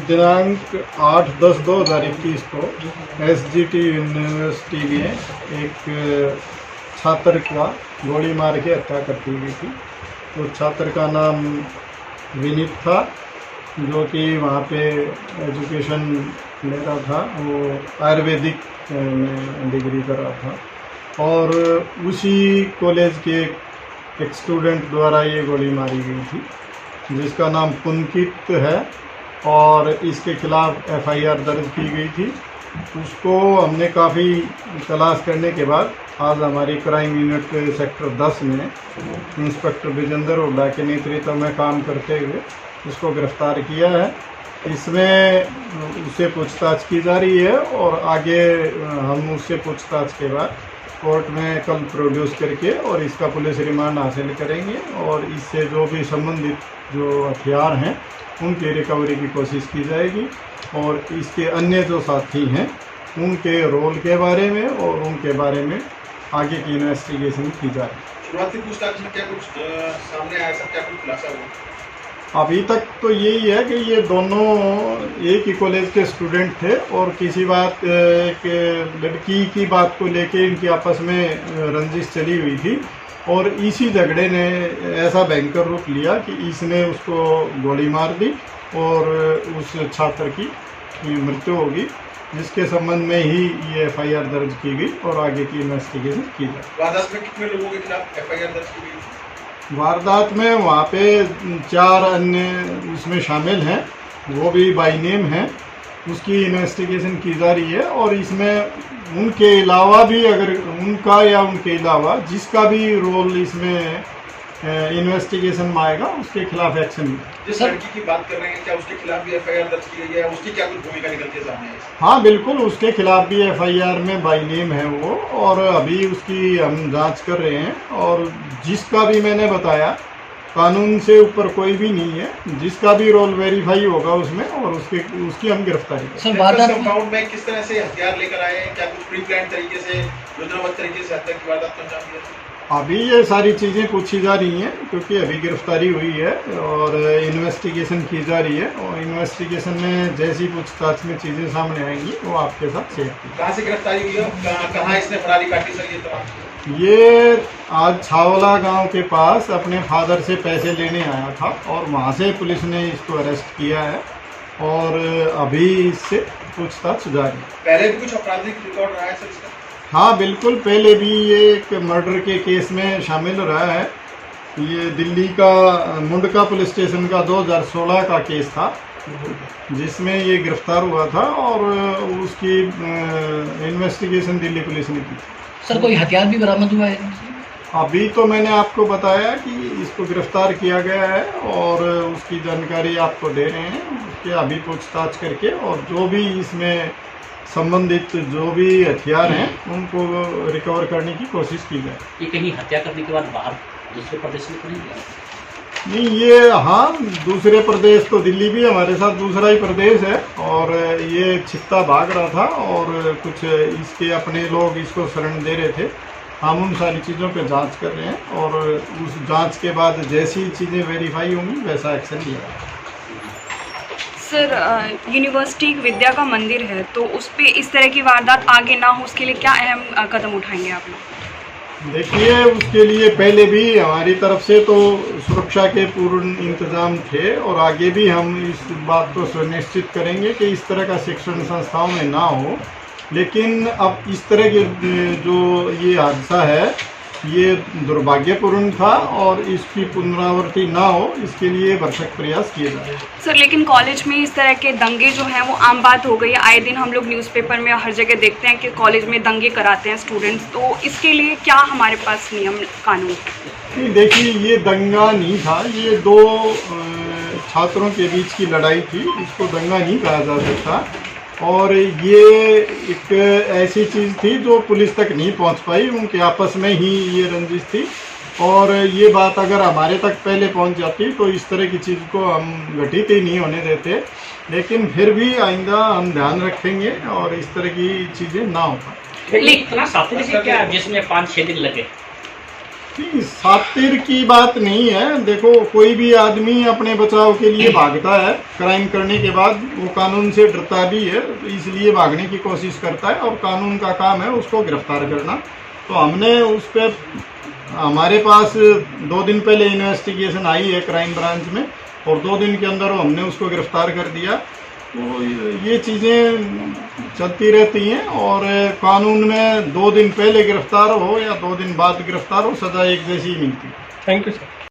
दिनांक 8/10/2021 को SGT university में एक छात्र का गोली मार के हत्या कर दी गई थी। तो छात्र का नाम विनीत था, जो कि वहाँ पे एजुकेशन ले रहा था, वो आयुर्वेदिक में डिग्री कर रहा था। और उसी कॉलेज के एक स्टूडेंट द्वारा ये गोली मारी गई थी, जिसका नाम पुनकित है, और इसके खिलाफ FIR दर्ज की गई थी। उसको हमने काफ़ी तलाश करने के बाद आज हमारी क्राइम यूनिट सेक्टर 10 में इंस्पेक्टर विजेंद्र हुड्डा के नेतृत्व में काम करते हुए इसको गिरफ्तार किया है। इसमें उससे पूछताछ की जा रही है और आगे हम उससे पूछताछ के बाद कोर्ट में कल प्रोड्यूस करके और इसका पुलिस रिमांड हासिल करेंगे, और इससे जो भी संबंधित जो हथियार हैं उनकी रिकवरी की कोशिश की जाएगी, और इसके अन्य जो साथी हैं उनके रोल के बारे में और उनके बारे में आगे की इन्वेस्टिगेशन की जाए। शुरुआती पूछताछ में क्या कुछ सामने आया, सब क्या कुछ खुलासा हुआ? अभी तक तो यही है कि ये दोनों एक ही कॉलेज के स्टूडेंट थे और किसी बात एक लड़की की बात को लेके इनकी आपस में रंजिश चली हुई थी, और इसी झगड़े ने ऐसा भयंकर रूप लिया कि इसने उसको गोली मार दी और उस छात्र की मृत्यु होगी, जिसके संबंध में ही ये FIR दर्ज की गई और आगे की इन्वेस्टिगेशन की जाए। वारदात में कितने लोगों के खिलाफ FIR दर्ज की गई? वारदात में वहाँ पे 4 अन्य उसमें शामिल हैं, वो भी बाई नेम हैं, उसकी इन्वेस्टिगेशन की जा रही है, और इसमें उनके अलावा भी अगर उनका या उनके अलावा जिसका भी रोल इसमें इन्वेस्टिगेशन में आएगा उसके खिलाफ एक्शन। जिस लड़की की बात कर रहे हैं, क्या उसके खिलाफ भी FIR दर्ज की गई है? उसकी क्या कुछ भूमिका निकलती है सामने? हाँ बिल्कुल, उसके खिलाफ भी FIR में बाई नेम है वो, और अभी उसकी हम जांच कर रहे हैं, और जिसका भी मैंने बताया कानून से ऊपर कोई भी नहीं है, जिसका भी रोल वेरीफाई होगा उसमें, और उसकी हम गिरफ्तारी करेंगे। कंपाउंड में किस तरह से हथियार लेकर आए हैं? क्या कुछ प्री प्लान तरीके से, योजनाबद्ध तरीके से हत्या की वारदात को अंजाम दिया? अभी ये सारी चीज़ें पूछी जा रही हैं, क्योंकि अभी गिरफ्तारी हुई है और इन्वेस्टिगेशन की जा रही है, और इन्वेस्टिगेशन में जैसी पूछताछ में चीज़ें सामने आएंगी वो आपके साथ शेयर की। कहाँ से गिरफ्तारी हुई है? कहाँ इसने फरारी काटी सर ये तमाम? ये आज छावला गांव के पास अपने फादर से पैसे लेने आया था, और वहाँ से पुलिस ने इसको अरेस्ट किया है, और अभी इससे पूछताछ जारी है। पहले भी कुछ आपराधिक रिकॉर्ड रहा है सर इसका? हाँ बिल्कुल, पहले भी ये एक मर्डर के केस में शामिल रहा है। ये दिल्ली का मुंडका पुलिस स्टेशन का 2016 का केस था, जिसमें ये गिरफ्तार हुआ था, और उसकी इन्वेस्टिगेशन दिल्ली पुलिस ने की। सर कोई हथियार भी बरामद हुआ है? अभी तो मैंने आपको बताया कि इसको गिरफ्तार किया गया है और उसकी जानकारी आपको दे रहे हैं, उसके अभी पूछताछ करके, और जो भी इसमें संबंधित जो भी हथियार हैं उनको रिकवर करने की कोशिश की जाए। ये कहीं हत्या करने के बाद बाहर दूसरे प्रदेश में कहीं नहीं, ये हाँ दूसरे प्रदेश तो दिल्ली भी हमारे साथ दूसरा ही प्रदेश है, और ये छित्ता भाग रहा था, और कुछ इसके अपने लोग इसको शरण दे रहे थे। हम उन सारी चीज़ों पे जांच कर रहे हैं, और उस जांच के बाद जैसी चीज़ें वेरीफाई होंगी वैसा एक्शन लिया जाएगा। सर यूनिवर्सिटी विद्या का मंदिर है, तो उस पर इस तरह की वारदात आगे ना हो, उसके लिए क्या अहम कदम उठाएंगे आप लोग? देखिए, उसके लिए पहले भी हमारी तरफ से तो सुरक्षा के पूर्ण इंतजाम थे, और आगे भी हम इस बात को सुनिश्चित करेंगे कि इस तरह का शिक्षण संस्थाओं में ना हो। लेकिन अब इस तरह के जो ये हादसा है ये दुर्भाग्यपूर्ण था, और इसकी पुनरावृत्ति ना हो इसके लिए भरसक प्रयास किए जाए। सर लेकिन कॉलेज में इस तरह के दंगे जो हैं वो आम बात हो गई है। आए दिन हम लोग न्यूज़पेपर में हर जगह देखते हैं कि कॉलेज में दंगे कराते हैं स्टूडेंट्स, तो इसके लिए क्या हमारे पास नियम कानून? नहीं, देखिए, ये दंगा नहीं था, ये 2 छात्रों के बीच की लड़ाई थी, इसको दंगा नहीं कहा जा सकता। और ये एक ऐसी चीज़ थी जो पुलिस तक नहीं पहुंच पाई, उनके आपस में ही ये रंजिश थी, और ये बात अगर हमारे तक पहले पहुंच जाती तो इस तरह की चीज़ को हम घटित ही नहीं होने देते। लेकिन फिर भी आइंदा हम ध्यान रखेंगे और इस तरह की चीज़ें ना हो पाए। इतना साथी क्या जिसमें 5-6 दिन लगे? नहीं, सातिर की बात नहीं है। देखो, कोई भी आदमी अपने बचाव के लिए भागता है, क्राइम करने के बाद वो कानून से डरता भी है, तो इसलिए भागने की कोशिश करता है और कानून का काम है उसको गिरफ्तार करना। तो हमने उस पर, हमारे पास 2 दिन पहले इन्वेस्टिगेशन आई है क्राइम ब्रांच में और 2 दिन के अंदर हमने उसको गिरफ्तार कर दिया। तो ये चीज़ें चलती रहती हैं और कानून में 2 दिन पहले गिरफ्तार हो या 2 दिन बाद गिरफ्तार हो, सज़ा एक जैसी ही मिलती है। Thank you sir.